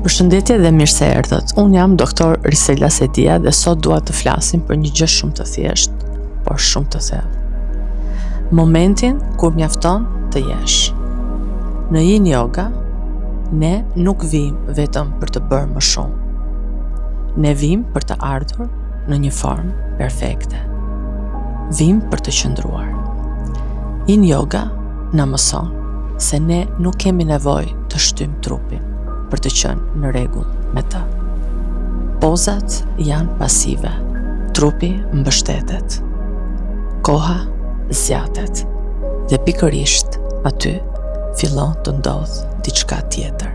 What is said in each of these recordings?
Përshëndetje dhe mirë se erdhët. Unë jam doktor Risela Sedia dhe sot dua të flasim për një gjë shumë të thjeshtë, por shumë të thellë. Momentin kur mjafton të jesh. Në Yin Yoga, ne nuk vim vetëm për të bërë më shumë. Ne vim për të ardhur në një formë perfekte. Vim për të qëndruar. Yin Yoga na mëson se ne nuk kemi nevojë të shtym trupin për të qenë në rregull me të. Pozat janë pasive, trupi mbështetet, koha zgjatet dhe pikërisht aty fillon të ndodh diçka tjetër.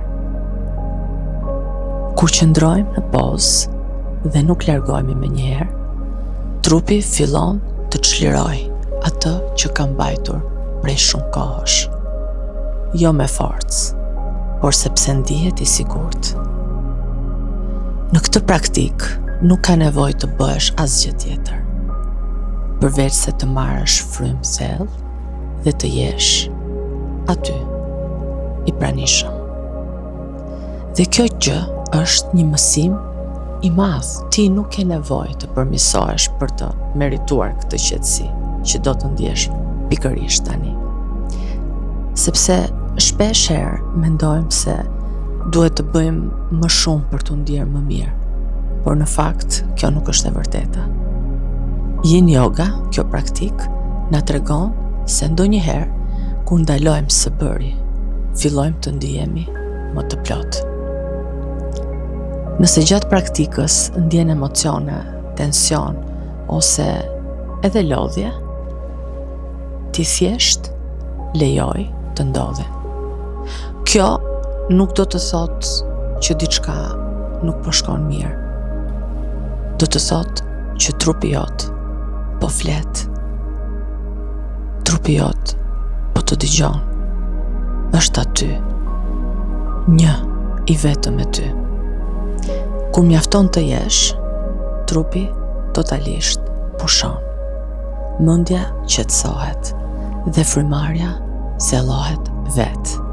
Kur qëndrojmë në pozë dhe nuk largohemi menjëherë, trupi fillon të çlirojë atë që ka mbajtur prej shumë kohësh. Jo me forcë, por sepse ndihet i sigurt. Në këtë praktik nuk ka nevojë të bësh asgjë tjetër, përveç se të marrësh frymë thellë dhe të jesh aty, i pranishëm. Dhe kjo gjë është një mësim i madh. Ti nuk ke nevojë të përmirësohesh për të merituar këtë qetësi që do të ndjesh pikërisht tani. Sepse shpesh herë mendojmë se duhet të bëjmë më shumë për të ndjerë më mirë, por në fakt kjo nuk është e vërteta. Yin Yoga, kjo praktik, na tregon se ndonjëherë kur ndalojmë së bëri, fillojmë të ndihemi më të plotë. Nëse gjatë praktikës ndjen emocione, tension ose edhe lodhje, ti thjesht lejoj të ndodhe. Kjo nuk do të thotë që diçka nuk po shkon mirë. Do të thotë që trupi jot po flet. Trupi jot po të dëgjon. Është aty. Një i vetëm me ty. Kur mjafton të jesh, trupi totalisht pushon. Mendja qetësohet dhe frymarrja sellohet vetë.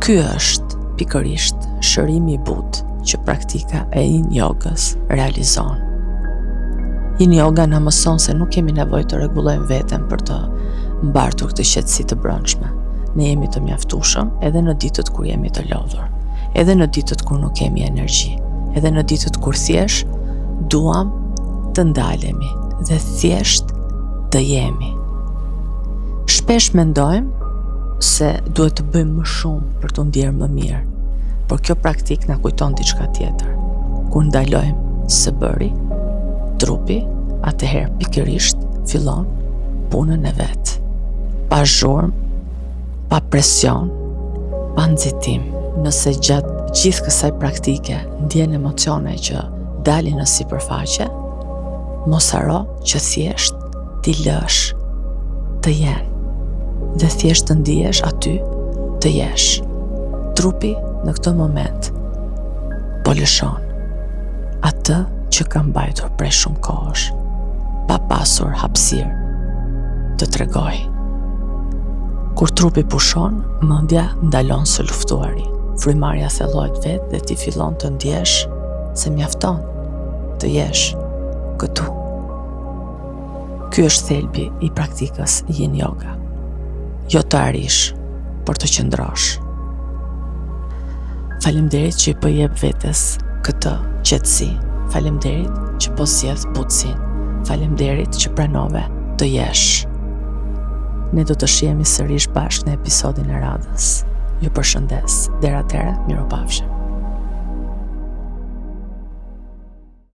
Ky është pikërisht shërimi i butë që praktika e Yin Yogës realizon. Yin Yoga na mëson se nuk kemi nevojë të rregullojmë veten për të mbartur këtë qetësi të brendshme. Ne jemi të mjaftueshëm edhe në ditët kur jemi të lodhur, edhe në ditët kur nuk kemi energji, edhe në ditët kur thjesht duam të ndalemi dhe thjesht të jemi. Shpesh mendojmë se duhet të bëjmë më shumë për të ndjerë më mirë, por kjo praktik na kujton diçka tjetër. Kur ndalojmë së bëri, trupi atëherë pikërisht fillon punën e vet. Pa zhurmë, pa presion, pa nxitim. Nëse gjatë gjithë kësaj praktike ndjen emocione që dalin në sipërfaqe, mos haro që thjesht ti lësh të jenë dhe thjesht të ndihesh aty të jesh. Trupi në këtë moment po lëshon atë që ka mbajtur prej shumë kohësh, pa pasur hapësirë të tregoj. Kur trupi pushon, mendja ndalon së luftuari. Frymarrja thellohet vetë dhe ti fillon të ndjesh se mjafton të jesh këtu. Ky është thelbi i praktikës Yin Yoga. Jo të arish, por të qëndrosh. Faleminderit që i po jep vetes këtë qetësi. Faleminderit që po sjell butësin. Faleminderit që pranove të jesh. Ne do të shihemi sërish bashkë në episodin e radhës. Ju përshëndes. Deri atëherë, mirupafshim.